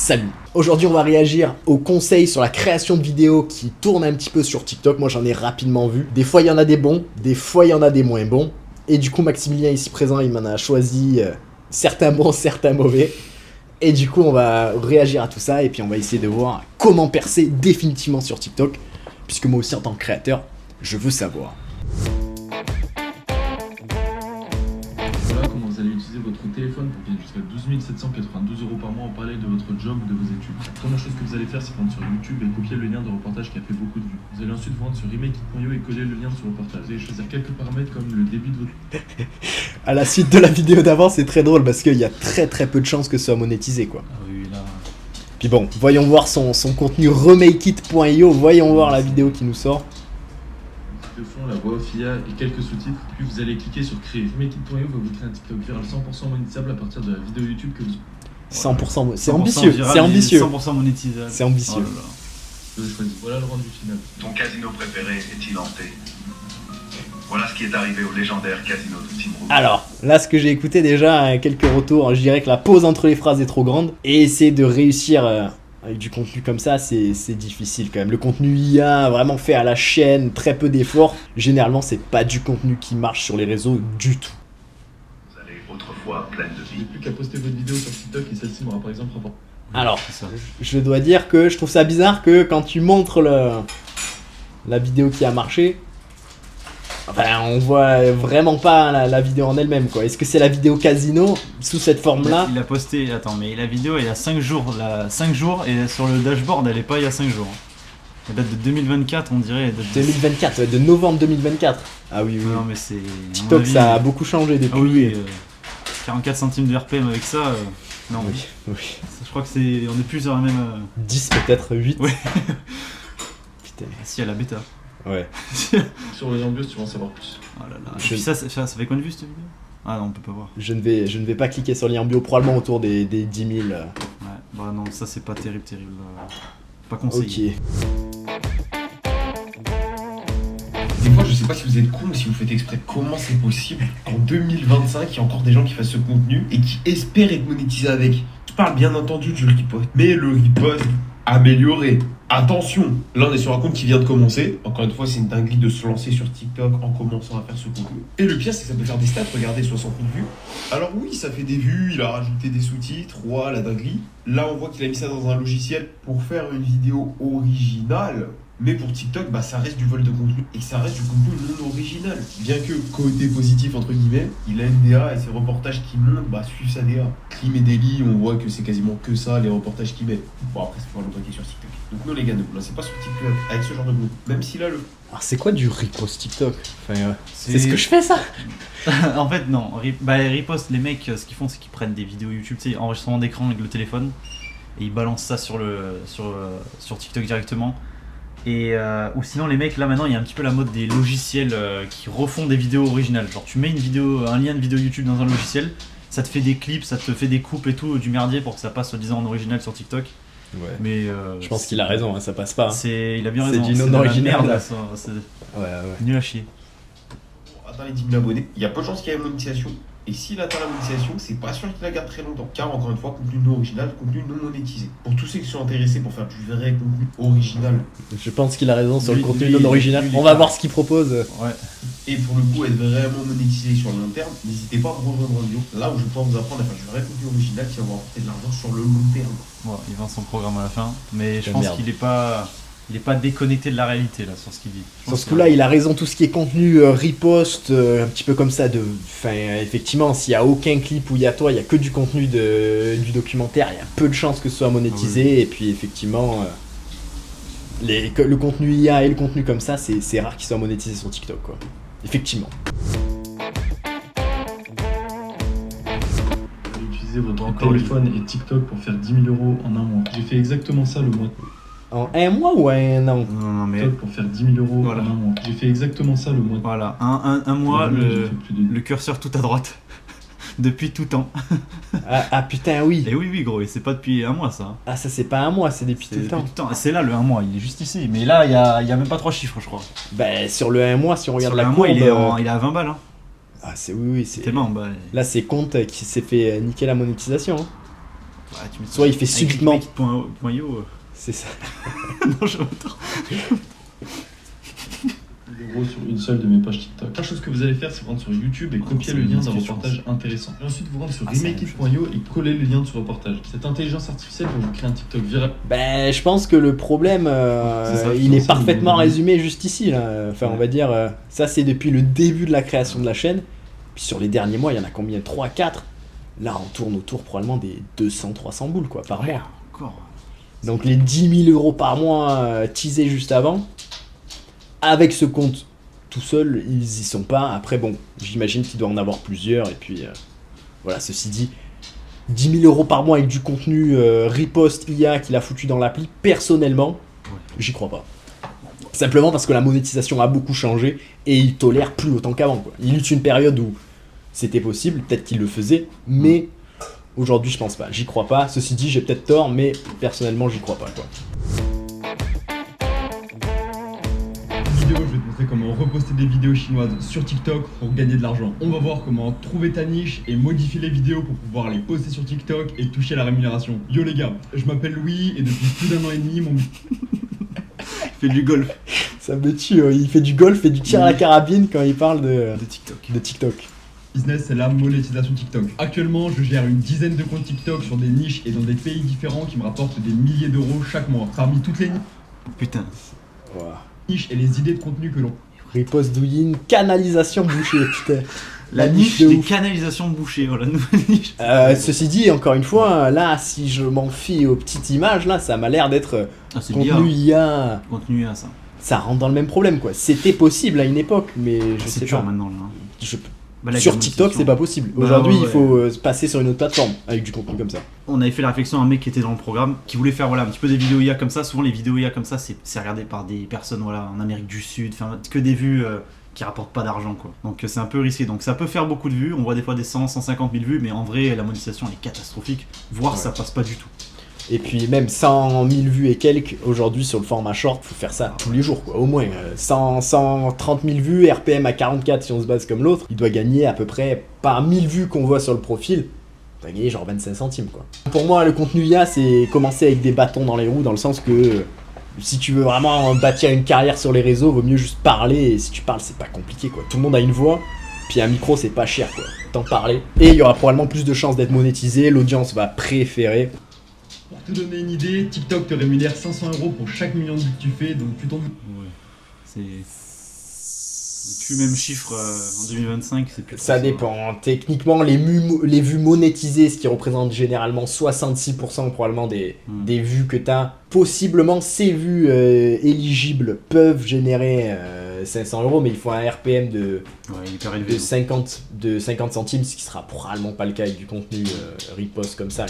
Salut. Aujourd'hui on va réagir aux conseils sur la création de vidéos qui tournent un petit peu sur TikTok. Moi j'en ai rapidement vu. Des fois il y en a des bons, des fois il y en a des moins bons. Et du coup Maximilien ici présent il m'en a choisi certains bons, certains mauvais. Et du coup on va réagir à tout ça et puis on va essayer de voir comment percer définitivement sur TikTok. Puisque moi aussi en tant que créateur, je veux savoir. Voilà comment vous allez utiliser votre téléphone pour gagner jusqu'à 12 792 € par mois en parallèle de votre job ou de vos études. La première chose que vous allez faire, c'est prendre sur YouTube et copier le lien de reportage qui a fait beaucoup de vues. Vous allez ensuite vous rendre sur remake.io et coller le lien de ce reportage. Vous allez choisir quelques paramètres comme le débit de votre... À la suite de la vidéo d'avant, c'est très drôle parce qu'il y a très peu de chances que ce soit monétisé quoi. Ah oui, là... Puis bon, voyons voir son contenu remakeit.io, voyons voir la vidéo qui nous sort. De fond, la voix off IA et quelques sous-titres. Puis vous allez cliquer sur créer. Remake.io va vous créer un TikTok viral 100% monétisable à partir de la vidéo YouTube que vous... 100%, c'est ambitieux, c'est ambitieux. 100% monétisable. C'est ambitieux. Oh là là. Vous avez choisi. Voilà le rendu final. Ton casino préféré est-il hanté? Voilà ce qui est arrivé au légendaire casino de Team Rook. Alors, là ce que j'ai écouté déjà, quelques retours, je dirais que la pause entre les phrases est trop grande. Et essayer de réussir avec du contenu comme ça, c'est difficile quand même. Le contenu IA, vraiment fait à la chaîne, très peu d'efforts. Généralement, c'est pas du contenu qui marche sur les réseaux du tout. Vous allez autrefois pleine de J'ai vie. plus qu'à poster votre vidéo sur TikTok et celle-ci m'aura par exemple rapporté. Alors, C'est ça. je dois dire que je trouve ça bizarre que quand tu montres la vidéo qui a marché, enfin, on voit vraiment pas la vidéo en elle-même quoi. Est-ce que c'est la vidéo casino sous cette forme-là? Il a posté, attends, mais la vidéo elle a 5 jours, 5 jours et sur le dashboard elle est pas il y a 5 jours. Elle date de 2024 on dirait. Elle date de... 2024, ouais, de novembre 2024. Ah oui, oui. Non mais c'est... à mon TikTok avis, ça a beaucoup changé depuis. Ah oui, 44 centimes de RPM avec ça, non. Oui, oui. Je crois que c'est... On est plus sur la même... 10 peut-être, 8. Ouais. Putain. Si à la bêta. Ouais. Sur les ambiances, tu vas en savoir plus. Oh là là. Je- Et puis ça fait combien de vues cette vidéo? Ah non on peut pas voir. Je ne vais pas cliquer sur le lien bio, probablement autour des 10 000. Ouais, bah non ça c'est pas terrible. Pas conseillé. Ok. Des fois, je sais pas si vous êtes con ou si vous faites exprès. Comment c'est possible qu'en 2025, il y a encore des gens qui fassent ce contenu et qui espèrent être monétisés avec? Je parle bien entendu du riposte, mais le riposte amélioré. Attention, là on est sur un compte qui vient de commencer. Encore une fois, c'est une dinguerie de se lancer sur TikTok en commençant à faire ce contenu. Et le pire, c'est que ça peut faire des stats. Regardez, 60 000 vues. Alors oui, ça fait des vues, il a rajouté des sous-titres, ouah, la dinguerie. Là, on voit qu'il a mis ça dans un logiciel pour faire une vidéo originale. Mais pour TikTok, bah, ça reste du vol de contenu et ça reste du contenu non original. Bien que côté positif, entre guillemets, il a une DA et ses reportages qui montent bah, suivent sa DA. Crime et délit, on voit que c'est quasiment que ça, les reportages qu'il met. Bon, après, c'est pas longtemps qu'il est sur TikTok. Donc, non, les gars, ne vous lancez pas sur TikTok avec ce genre de contenu. Même si là, le. Alors c'est quoi du repost TikTok? Enfin, c'est ce que je fais ça? En fait non, riposte les mecs ce qu'ils font c'est qu'ils prennent des vidéos YouTube, tu sais, enregistrement d'écran avec le téléphone et ils balancent ça sur TikTok directement. Et ou sinon les mecs là maintenant il y a un petit peu la mode des logiciels qui refont des vidéos originales. Genre tu mets un lien de vidéo YouTube dans un logiciel, ça te fait des clips, ça te fait des coupes et tout du merdier pour que ça passe soi-disant en original sur TikTok. Ouais. Mais Je pense qu'il a raison, hein, ça passe pas. Hein. il a bien C'est raison. du non de la original, merde, là. ça, c'est Ouais, ouais. nul à chier. Atteint les 10 000 abonnés, il y a peu de chances qu'il y ait une monétisation. Et s'il atteint la monétisation, c'est pas sûr qu'il la garde très longtemps. Car encore une fois, contenu non original, contenu non monétisé. Pour tous ceux qui sont intéressés pour faire du vrai contenu original Je pense qu'il a raison sur le Lui- contenu lui- non original. lui, On il va est voir pas. ce qu'il propose. Ouais. et pour le coup être vraiment monétisé sur le long terme, n'hésitez pas à me rejoindre en bio. Là où je peux vous apprendre à faire du vrai contenu original qui va vous rapporter de l'argent sur le long terme. Ouais, il vend son programme à la fin, mais je La pense merde. qu'il est pas déconnecté de la réalité là sur ce qu'il dit. Je Sur pense ce coup-là, il a raison, tout ce qui est contenu riposte, un petit peu comme ça. Enfin, effectivement, s'il n'y a aucun clip où il y a toi, il n'y a que du contenu du documentaire, il y a peu de chances que ce soit monétisé. Ah oui. Et puis, effectivement, le contenu IA et le contenu comme ça, c'est rare qu'il soit monétisé sur TikTok, quoi. Effectivement. Vous allez utiliser votre Encore téléphone et TikTok pour faire 10 000 € en un mois. J'ai fait exactement ça le mois de En un mois ou un an? Non mais TikTok pour faire 10 000 € Voilà. en un mois. J'ai fait exactement ça le mois de voilà, un mois, J'ai fait plus de- le curseur tout à droite. Depuis tout temps. Ah putain, oui. Et oui gros, et c'est pas depuis un mois ça. Ah, ça, c'est pas un mois, c'est depuis C'est tout le depuis temps. tout le temps. C'est là le un mois, il est juste ici. Mais là il y a même pas 3 chiffres je crois. Ben, sur le un mois, si on regarde Sur la le un courbe... mois il est à 20 balles hein. Ah, c'est oui, c'est... Tellement bah. Là, c'est Compte qui s'est fait niquer la monétisation. Hein. Ouais, tu mets Soit il fait avec subitement. clickbait.io. C'est ça. Non, je m'attends. Euros sur une seule de mes pages TikTok. La première chose que vous allez faire, c'est rendre sur YouTube et copier c'est le une lien d'un discussion, reportage intéressant. Et ensuite, vous rendre sur c'est la même remake.io et coller le lien de ce reportage. Cette intelligence artificielle va vous créer un TikTok viral. Ben, je pense que le problème, C'est ça, il est c'est parfaitement le- résumé juste ici. Là. Enfin, on va dire, ça c'est depuis le début de la création de la chaîne. Puis sur les derniers mois, il y en a combien? 3, 4. Là, on tourne autour probablement des 200-300 boules quoi, par mois. Encore. Donc les 10 000 euros par mois teasés juste avant, avec ce compte tout seul, ils y sont pas. Après, bon, j'imagine qu'il doit en avoir plusieurs. Et puis, voilà, ceci dit, 10 000 euros par mois avec du contenu riposte IA qu'il a foutu dans l'appli, personnellement, j'y crois pas. Simplement parce que la monétisation a beaucoup changé et il tolère plus autant qu'avant, quoi. Il y eut une période où c'était possible, peut-être qu'il le faisait, mais aujourd'hui, je pense pas. J'y crois pas. Ceci dit, j'ai peut-être tort, mais personnellement, j'y crois pas, quoi. Vidéo, je vais te montrer comment reposter des vidéos chinoises sur TikTok pour gagner de l'argent. On va voir comment trouver ta niche et modifier les vidéos pour pouvoir les poster sur TikTok et toucher la rémunération. Yo les gars, je m'appelle Louis et depuis plus d'1 an et demi, mon Il fait du golf Ça me tue, il fait du golf et du tir à la carabine quand il parle de TikTok. de TikTok. business, c'est la monétisation TikTok. Actuellement, je gère une dizaine de comptes TikTok sur des niches et dans des pays différents qui me rapportent des milliers d'euros chaque mois. Parmi toutes les Putain. Ouah. niches et les idées de contenu que l'on Riposte douilline, canalisation bouchée, putain. La niche de des ouf. canalisations bouchées, voilà, nouvelle niche. Ceci dit, encore une fois, là, si je m'en fie aux petites images, là, ça m'a l'air d'être Ah, c'est contenu IA. Contenu à ça. Ça rentre dans le même problème, quoi. C'était possible à une époque, mais je sais C'est dur pas. maintenant, là. Je- Bah, la Sur gamme TikTok, de c'est pas possible. Bah, Aujourd'hui, ouais, il faut se passer sur une autre plateforme avec du contenu comme ça. On avait fait la réflexion à un mec qui était dans le programme, qui voulait faire voilà, un petit peu des vidéos IA comme ça. Souvent, les vidéos IA comme ça, c'est regardé par des personnes voilà, en Amérique du Sud, enfin, que des vues qui rapportent pas d'argent, quoi. Donc, c'est un peu risqué. Donc, ça peut faire beaucoup de vues. On voit des fois des 100, 150 000 vues, mais en vrai, la monétisation, elle est catastrophique. Voire, Ouais. ça passe pas du tout. Et puis même 100 000 vues et quelques, aujourd'hui sur le format short, faut faire ça tous les jours, quoi. Au moins 130 000 vues, RPM à 44 si on se base comme l'autre, il doit gagner à peu près, par 1000 vues qu'on voit sur le profil, il doit gagner genre 25 centimes, quoi. Pour moi, le contenu IA, c'est commencer avec des bâtons dans les roues, dans le sens que si tu veux vraiment bâtir une carrière sur les réseaux, vaut mieux juste parler, et si tu parles, c'est pas compliqué, quoi. Tout le monde a une voix, puis un micro, c'est pas cher, quoi. T'en parler. Et il y aura probablement plus de chances d'être monétisé, l'audience va préférer. Pour te donner une idée, TikTok te rémunère 500 € pour chaque million de vues que tu fais, donc tu t'en doutes. Ouais. C'est. Plus le même chiffre en 2025, c'est plus. Ça dépend. Techniquement, les vues monétisées, ce qui représente généralement 66% probablement des vues que tu as, possiblement ces vues éligibles peuvent générer 500 €, mais il faut un RPM de, Ouais, il est hyper élevé. de 50 centimes, ce qui sera probablement pas le cas avec du contenu riposte comme ça.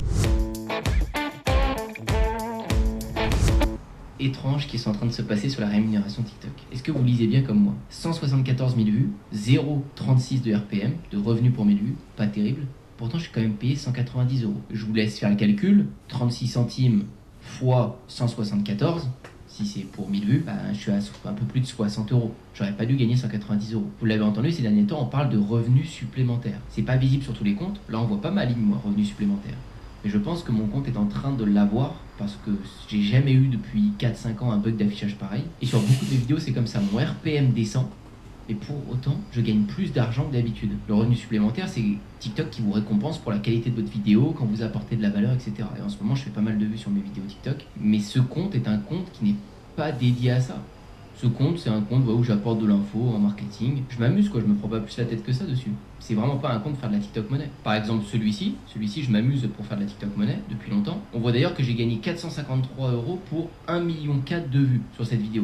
Étranges qui sont en train de se passer sur la rémunération TikTok. Est-ce que vous lisez bien comme moi? 174 000 vues, 0,36 de RPM, de revenus pour 1000 vues, pas terrible. Pourtant, je suis quand même payé 190 €. Je vous laisse faire le calcul, 36 centimes fois 174, si c'est pour 1000 vues, je suis à un peu plus de 60 €. J'aurais pas dû gagner 190 €. Vous l'avez entendu, ces derniers temps, on parle de revenus supplémentaires. C'est pas visible sur tous les comptes. Là, on voit pas ma ligne, moi, revenus supplémentaires. Mais je pense que mon compte est en train de l'avoir parce que j'ai jamais eu depuis 4-5 ans un bug d'affichage pareil. Et sur beaucoup de mes vidéos, c'est comme ça. Mon RPM descend. Et pour autant, je gagne plus d'argent que d'habitude. Le revenu supplémentaire, c'est TikTok qui vous récompense pour la qualité de votre vidéo, quand vous apportez de la valeur, etc. Et en ce moment, je fais pas mal de vues sur mes vidéos TikTok. Mais ce compte est un compte qui n'est pas dédié à ça. Ce compte, c'est un compte où j'apporte de l'info en marketing. Je m'amuse, quoi, je me prends pas plus la tête que ça dessus. C'est vraiment pas un compte pour faire de la TikTok monnaie. Par exemple, celui-ci, je m'amuse pour faire de la TikTok monnaie depuis longtemps. On voit d'ailleurs que j'ai gagné 453 € pour 1,4 million de vues sur cette vidéo.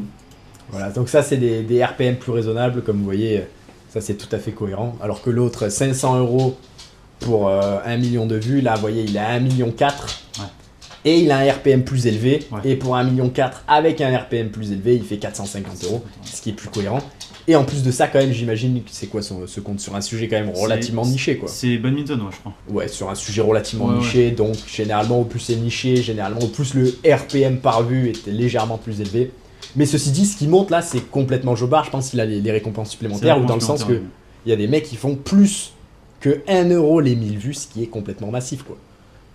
Voilà, donc ça c'est des RPM plus raisonnables, comme vous voyez, ça c'est tout à fait cohérent. Alors que l'autre, 500 € pour 1 million de vues, là vous voyez, il a 1,4 million. Ouais. Et il a un RPM plus élevé, Ouais. et pour 1,4 million avec un RPM plus élevé, il fait 450 €, ce qui est plus cohérent. Et en plus de ça, quand même, j'imagine que c'est quoi ce compte sur un sujet quand même relativement niché, quoi. C'est badminton, ouais, je crois. Ouais, sur un sujet relativement Ouais, niché, donc généralement au plus c'est niché, généralement au plus le RPM par vue était légèrement plus élevé. Mais ceci dit, ce qui monte là, c'est complètement jobard. Je pense qu'il a les récompenses supplémentaires, ou dans le sens que il y a des mecs qui font plus que 1 € les 1000 vues, ce qui est complètement massif, quoi.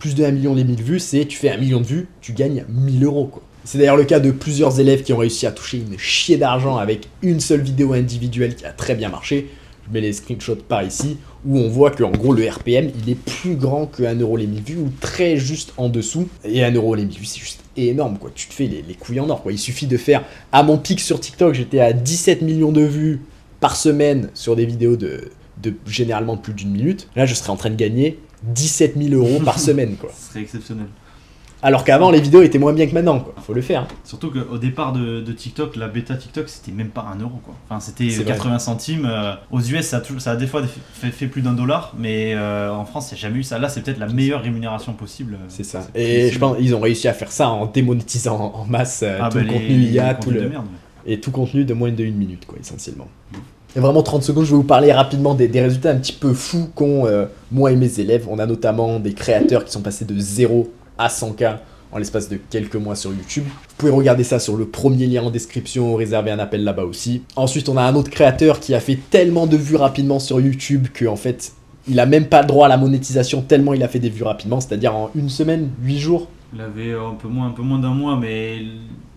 Plus de 1 million des 1000 vues, c'est tu fais 1 million de vues, tu gagnes 1000 euros quoi. C'est d'ailleurs le cas de plusieurs élèves qui ont réussi à toucher une chier d'argent avec une seule vidéo individuelle qui a très bien marché. Je mets les screenshots par ici, où on voit que en gros le RPM il est plus grand que 1 euro les 1000 vues, ou très juste en dessous. Et 1 euro les 1000 vues c'est juste énorme quoi, tu te fais les couilles en or quoi. Il suffit de faire, à mon pic sur TikTok j'étais à 17 millions de vues par semaine sur des vidéos de généralement plus d'une minute. Là je serais en train de gagner 17 000 euros par semaine quoi. Ce serait exceptionnel. Alors qu'avant les vidéos étaient moins bien que maintenant quoi, faut le faire. Surtout qu'au départ de TikTok, la bêta TikTok c'était même pas 1 euro quoi. Enfin c'était C'est 80 centimes. Aux US ça a des fois fait plus d'$1, mais en France il n'y a jamais eu ça. Là c'est peut-être la meilleure rémunération possible. C'est ça. Et je pense qu'ils ont réussi à faire ça en démonétisant en masse tout le contenu IA, tout le... Et tout contenu de moins de 1 minute quoi essentiellement. Et vraiment 30 secondes, je vais vous parler rapidement des résultats un petit peu fous qu'ont moi et mes élèves. On a notamment des créateurs qui sont passés de 0 à 100K en l'espace de quelques mois sur YouTube. Vous pouvez regarder ça sur le premier lien en description, réserver un appel là-bas aussi. Ensuite, on a un autre créateur qui a fait tellement de vues rapidement sur YouTube qu'en fait, il a même pas le droit à la monétisation tellement il a fait des vues rapidement, c'est-à-dire en une semaine, 8 jours. Il avait un peu moins d'un mois, mais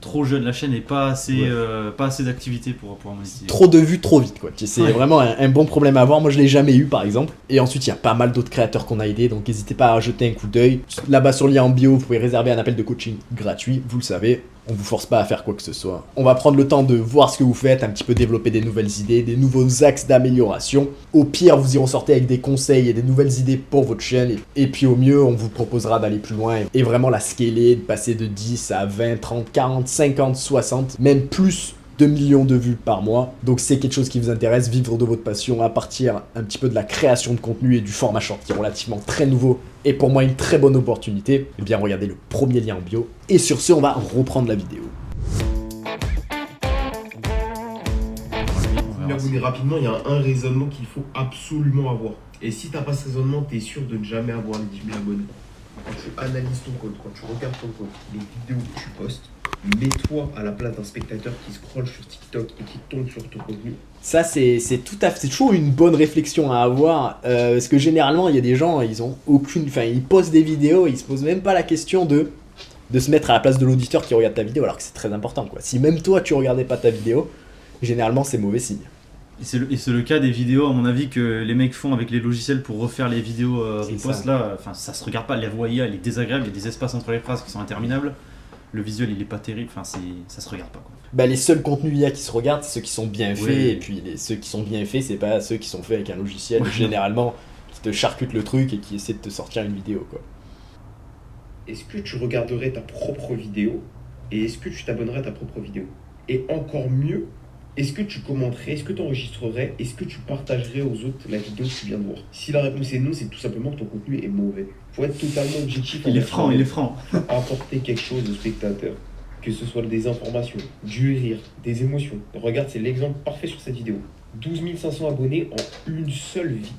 trop jeune, la chaîne n'est pas assez, pas assez d'activité pour pouvoir monétiser. Trop de vues trop vite quoi, c'est vraiment un bon problème à avoir, moi je l'ai jamais eu par exemple. Et ensuite il y a pas mal d'autres créateurs qu'on a aidés, donc n'hésitez pas à jeter un coup d'œil. Là-bas sur le lien en bio, vous pouvez réserver un appel de coaching gratuit, vous le savez. On vous force pas à faire quoi que ce soit. On va prendre le temps de voir ce que vous faites, un petit peu développer des nouvelles idées, des nouveaux axes d'amélioration. Au pire, vous y ressortez avec des conseils et des nouvelles idées pour votre chaîne. Et puis au mieux, on vous proposera d'aller plus loin et vraiment la scaler, de passer de 10 à 20, 30, 40, 50, 60, même plus de millions de vues par mois. Donc c'est quelque chose qui vous intéresse, vivre de votre passion à partir un petit peu de la création de contenu et du format short qui est relativement très nouveau et pour moi une très bonne opportunité. Eh bien regardez le premier lien en bio. Et sur ce, on va reprendre la vidéo. Abonner rapidement, il y a un raisonnement qu'il faut absolument avoir. Et si t'as pas ce raisonnement, t'es sûr de ne jamais avoir les 10 000 abonnés. Quand tu analyses ton compte, quand tu regardes ton compte, les vidéos que tu postes, mets-toi à la place d'un spectateur qui scrolle sur TikTok et qui tombe sur ton contenu. Ça, c'est toujours une bonne réflexion à avoir, parce que généralement, il y a des gens, ils postent des vidéos, ils se posent même pas la question de se mettre à la place de l'auditeur qui regarde ta vidéo, alors que c'est très important, quoi. Si même toi, tu regardais pas ta vidéo, généralement, c'est mauvais signe. Et c'est le cas des vidéos, à mon avis, que les mecs font avec les logiciels pour refaire les vidéos riposte là. Enfin, ça se regarde pas, la voix IA, elle est désagréable, il y a des espaces entre les phrases qui sont interminables. Le visuel, il est pas terrible, enfin, ça se regarde pas, quoi. Bah, les seuls contenus IA qui se regardent, c'est ceux qui sont bien faits, Oui. et puis ceux qui sont bien faits, c'est pas ceux qui sont faits avec un logiciel, généralement, qui te charcute le truc et qui essaie de te sortir une vidéo, quoi. Est-ce que tu regarderais ta propre vidéo et est-ce que tu t'abonnerais à ta propre vidéo? Et encore mieux, est-ce que tu commenterais, est-ce que tu enregistrerais, est-ce que tu partagerais aux autres la vidéo que tu viens de voir? Si la réponse est non, c'est tout simplement que ton contenu est mauvais. Faut être totalement objectif. Il est franc. Apporter quelque chose au spectateur, que ce soit des informations, du rire, des émotions. Regarde, c'est l'exemple parfait sur cette vidéo. 12 500 abonnés en une seule vie.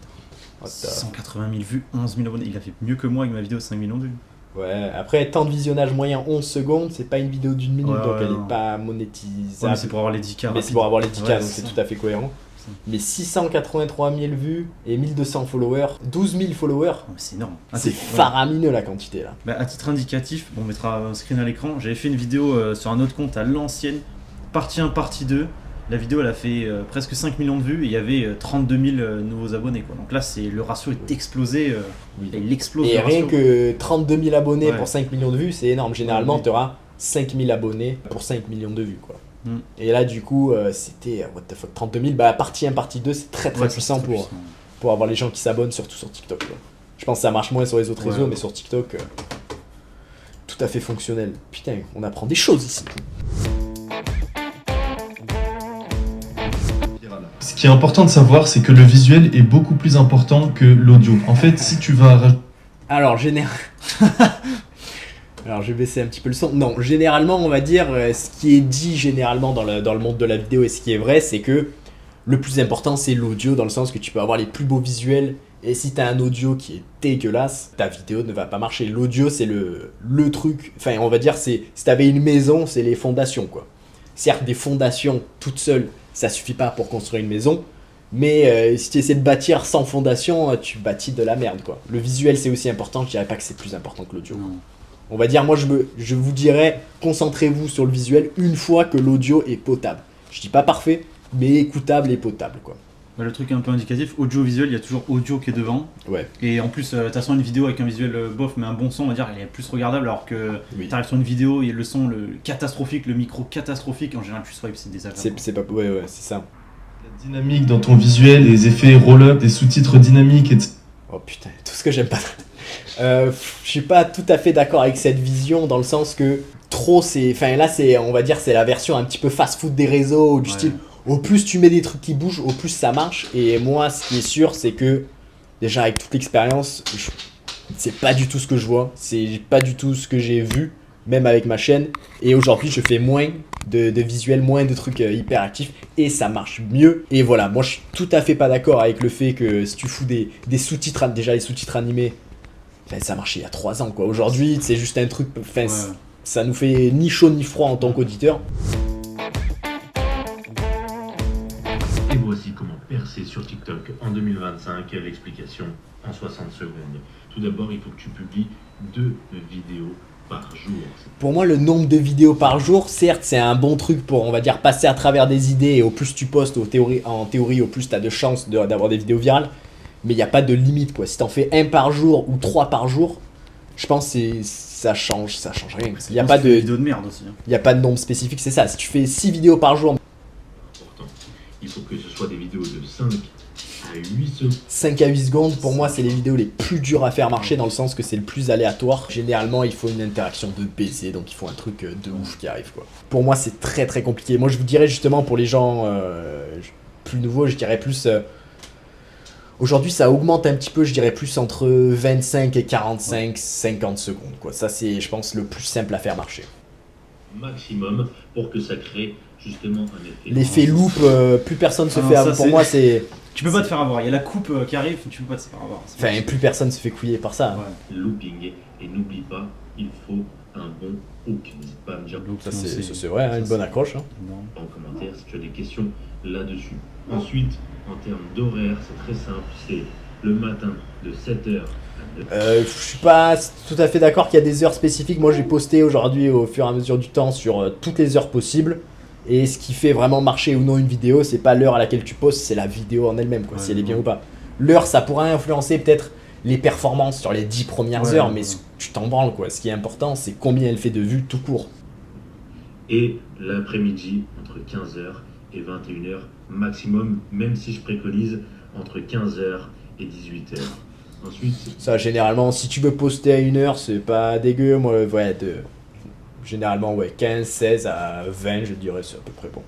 180 000 vues, 11 000 abonnés. Il a fait mieux que moi avec ma vidéo 5 millions de vues. Ouais, après, temps de visionnage moyen 11 secondes, c'est pas une vidéo d'une minute, donc elle non. est pas Ouais, monétisable. mais c'est pour avoir les 10K. Mais c'est pour avoir les 10K, Ouais, donc c'est c'est ça. tout à fait cohérent. Ça. Mais 683 000 vues et 1200 followers, 12 000 followers, Oh, mais c'est énorme. c'est ouais. faramineux la quantité là. Bah, à titre indicatif, on mettra un screen à l'écran. J'avais fait une vidéo sur un autre compte à l'ancienne, partie 1, partie 2. La vidéo elle a fait presque 5 millions de vues et il y avait 32 000 nouveaux abonnés, quoi. Donc là le ratio est explosé, Oui. il explose Et le rien ratio. que 32 000 abonnés Ouais. pour 5 millions de vues, c'est énorme. Généralement, Oui. tu auras 5 000 abonnés pour 5 millions de vues, quoi. Mm. Et là, du coup, c'était, what the fuck, 32 000, bah partie 1, partie 2, c'est très Ouais, puissant c'est très pour, puissant. pour avoir les gens qui s'abonnent, surtout sur TikTok, quoi. Je pense que ça marche moins sur les autres Ouais, réseaux, ouais. mais sur TikTok, tout à fait fonctionnel. Putain, on apprend des choses ici. Ce qui est important de savoir, c'est que le visuel est beaucoup plus important que l'audio. En fait, si tu vas Alors, Alors, je vais baisser un petit peu le son. Non, généralement, on va dire, ce qui est dit généralement dans le monde de la vidéo et ce qui est vrai, c'est que le plus important, c'est l'audio, dans le sens que tu peux avoir les plus beaux visuels, et si tu as un audio qui est dégueulasse, ta vidéo ne va pas marcher. L'audio, c'est le truc, enfin, on va dire, si tu avais une maison, c'est les fondations, quoi. Certes, des fondations toutes seules, ça suffit pas pour construire une maison, Mais si tu essaies de bâtir sans fondation, tu bâtis de la merde, quoi. Le visuel, c'est aussi important, je dirais pas que c'est plus important que l'audio. Non. On va dire, moi, je vous dirais, concentrez-vous sur le visuel une fois que l'audio est potable. Je dis pas parfait, mais écoutable et potable, quoi. Bah, le truc un peu indicatif, audiovisuel, il y a toujours audio qui est devant. Ouais. Et en plus, t'as sur une vidéo avec un visuel bof, mais un bon son, on va dire, il est plus regardable, alors que Oui. t'arrives sur une vidéo, il y a le son catastrophique, le micro catastrophique, en général, tu swipes, c'est désagréable. C'est pas... Ouais, c'est ça. La dynamique dans ton visuel, les effets roll-up, les sous-titres dynamiques, etc. Oh putain, tout ce que j'aime pas. Je suis pas tout à fait d'accord avec cette vision, dans le sens que trop, c'est... Enfin, là, c'est, on va dire, c'est la version un petit peu fast-food des réseaux, du Ouais. style... Au plus tu mets des trucs qui bougent, au plus ça marche. Et moi, ce qui est sûr, c'est que déjà avec toute l'expérience, c'est pas du tout ce que je vois. C'est pas du tout ce que j'ai vu, même avec ma chaîne. Et aujourd'hui, je fais moins de visuels, moins de trucs hyper actifs. Et ça marche mieux. Et voilà, moi je suis tout à fait pas d'accord avec le fait que si tu fous des sous-titres, déjà les sous-titres animés, enfin, ça marchait il y a 3 ans, quoi. Aujourd'hui, c'est juste un truc. Enfin, Ouais. ça nous fait ni chaud ni froid en tant qu'auditeur. Et voici comment percer sur TikTok en 2025. L'explication en 60 secondes. Tout d'abord, il faut que tu publies 2 vidéos par jour. Pour moi, le nombre de vidéos par jour, certes, c'est un bon truc pour, on va dire, passer à travers des idées. Et au plus tu postes, en théorie, au plus tu as de chances d'avoir des vidéos virales. Mais il n'y a pas de limite, quoi. Si tu en fais 1 par jour ou 3 par jour, je pense que ça change rien. Il n'y a, pas de vidéo de merde aussi. Hein. y a pas de nombre spécifique, c'est ça. Si tu fais 6 vidéos par jour, Important. Il faut que ce soit des vidéos de 5 à 8 secondes. 5 à 8 secondes, pour moi, c'est les vidéos les plus dures à faire marcher, dans le sens que c'est le plus aléatoire. Généralement, il faut une interaction de baiser, donc il faut un truc de ouf qui arrive, quoi. Pour moi, c'est très très compliqué. Moi, je vous dirais justement, pour les gens plus nouveaux, je dirais plus... Aujourd'hui, ça augmente un petit peu, je dirais plus entre 25 et 45, 50 secondes, quoi. Ça, c'est, je pense, le plus simple à faire marcher. Maximum pour que ça crée justement un effet. L'effet loop, plus personne se Ah non, fait ça, avoir. Pour c'est- moi, c'est... Tu peux pas te faire avoir, il y a la coupe qui arrive, tu peux pas te faire avoir. C'est Enfin, plus personne se fait couiller par ça. Ouais. Looping. Et n'oublie pas, il faut un bon hook. N'hésite pas à me dire Donc, Ça, non, c'est vrai, hein, une bonne accroche. Hein. Non. en commentaire si tu as des questions là-dessus. Ensuite, en termes d'horaire, c'est très simple. C'est le matin de 7h à 9h. Je suis pas tout à fait d'accord qu'il y a des heures spécifiques. Moi, j'ai posté aujourd'hui au fur et à mesure du temps sur toutes les heures possibles. Et ce qui fait vraiment marcher ou non une vidéo, c'est pas l'heure à laquelle tu postes, c'est la vidéo en elle-même, quoi, Ouais, si elle est bien ouais. ou pas. L'heure, ça pourrait influencer peut-être les performances sur les 10 premières Ouais, heures, ouais, mais ouais. tu t'en branles, quoi. Ce qui est important, c'est combien elle fait de vues tout court. Et l'après-midi, entre 15h et 21h maximum, même si je préconise entre 15h et 18h. Ensuite, Ça, généralement, si tu veux poster à 1h, c'est pas dégueu. Moi, ouais, généralement, ouais, 15, 16 à 20, je dirais, c'est à peu près bon.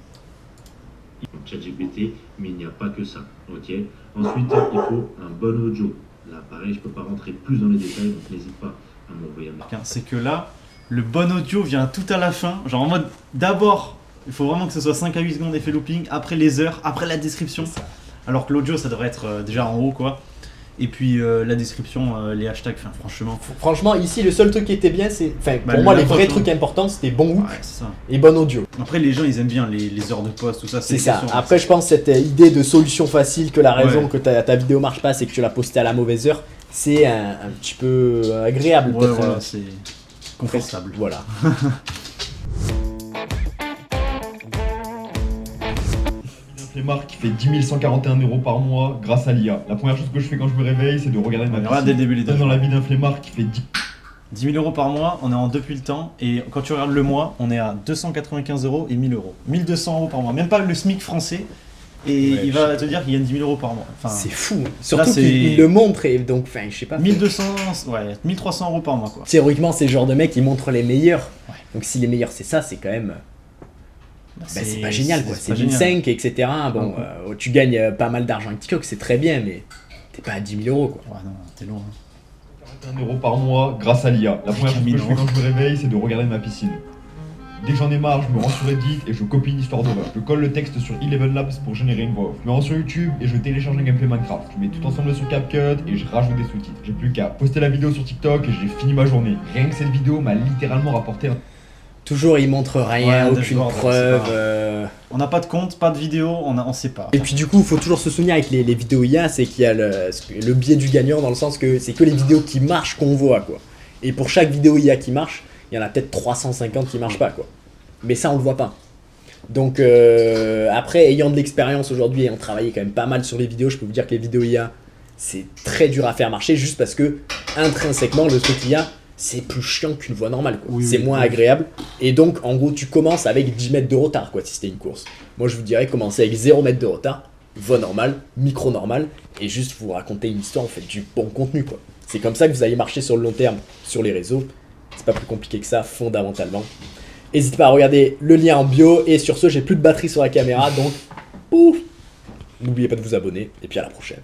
ChatGPT, mais il n'y a pas que ça. Ok. Ensuite, il faut un bon audio. Là, pareil, je peux pas rentrer plus dans les détails, donc n'hésite pas à m'envoyer un message. C'est que là, le bon audio vient tout à la fin. Genre en mode, d'abord, il faut vraiment que ce soit 5 à 8 secondes d'effet looping, après les heures, après la description. Alors que l'audio, ça devrait être déjà en haut, quoi. Et puis la description, les hashtags, enfin franchement. Franchement, ici, le seul truc qui était bien, c'est. Enfin, Bah, pour moi, les l'approche, vrais hein. trucs importants, c'était bon hook Ouais, c'est ça. et bon audio. Après, les gens, ils aiment bien les heures de poste, tout ça. C'est des ça. questions. Après, je pense cette idée de solution facile, que la raison Ouais. que ta vidéo marche pas, c'est que tu l'as postée à la mauvaise heure, c'est un petit peu agréable. Ouais, peut-être. voilà, c'est confortable. Voilà. Flemmard qui fait 10 141 € par mois grâce à l'IA. La première chose que je fais quand je me réveille, c'est de regarder ma Regarde dès le début les Dans la vie d'un flemmard qui fait 10 000 € par mois, on est en depuis le temps, et quand tu regardes le mois, on est à 295 € et 1000 €. 1200 € par mois, même pas le SMIC français, et Ouais, il va te dire qu'il gagne 10 000 € par mois. Enfin, C'est fou. Surtout c'est- qu'il le montre, et donc, enfin, je sais pas. 1200, ouais, 1300 € par mois, quoi. Théoriquement, c'est le genre de mec qui montre les meilleurs. Ouais. Donc, si les meilleurs, c'est ça, c'est quand même. Bah, c'est pas génial, quoi. C'est pas génial. 1005, etc. Bon, tu gagnes pas mal d'argent avec TikTok, c'est très bien, mais t'es pas à 10 000 € quoi. Ouais, non, t'es loin. 41 € par mois grâce à l'IA. La première chose que je fais quand je me réveille, c'est de regarder ma piscine. Dès que j'en ai marre, je me rends sur Reddit et je copie une histoire d'horreur. Je colle le texte sur Eleven Labs pour générer une voix off. Je me rends sur YouTube et je télécharge un gameplay Minecraft. Je mets tout ensemble sur CapCut et je rajoute des sous-titres. J'ai plus qu'à poster la vidéo sur TikTok et j'ai fini ma journée. Rien que cette vidéo m'a littéralement rapporté un... Toujours, ils montrent rien, Ouais, aucune dashboard, preuve. c'est pas- On n'a pas de compte, pas de vidéo, on sait pas. Et puis du coup, il faut toujours se souvenir avec les vidéos IA, c'est qu'il y a le biais du gagnant dans le sens que c'est que les vidéos qui marchent qu'on voit, quoi. Et pour chaque vidéo IA qui marche, il y en a peut-être 350 qui marchent pas, quoi. Mais ça, on le voit pas. Donc après, ayant de l'expérience aujourd'hui et ayant travaillé quand même pas mal sur les vidéos, je peux vous dire que les vidéos IA, c'est très dur à faire marcher juste parce que intrinsèquement, le truc IA, c'est plus chiant qu'une voie normale, quoi. Oui, C'est oui, moins oui. agréable. Et donc, en gros, tu commences avec 10 mètres de retard, quoi, si c'était une course. Moi, je vous dirais, commencer avec 0 mètre de retard, voie normale, micro normale, et juste vous raconter une histoire, vous faites du bon contenu, quoi. C'est comme ça que vous allez marcher sur le long terme sur les réseaux. C'est pas plus compliqué que ça, fondamentalement. N'hésitez pas à regarder le lien en bio, et sur ce, j'ai plus de batterie sur la caméra, donc, pouf! N'oubliez pas de vous abonner, et puis à la prochaine.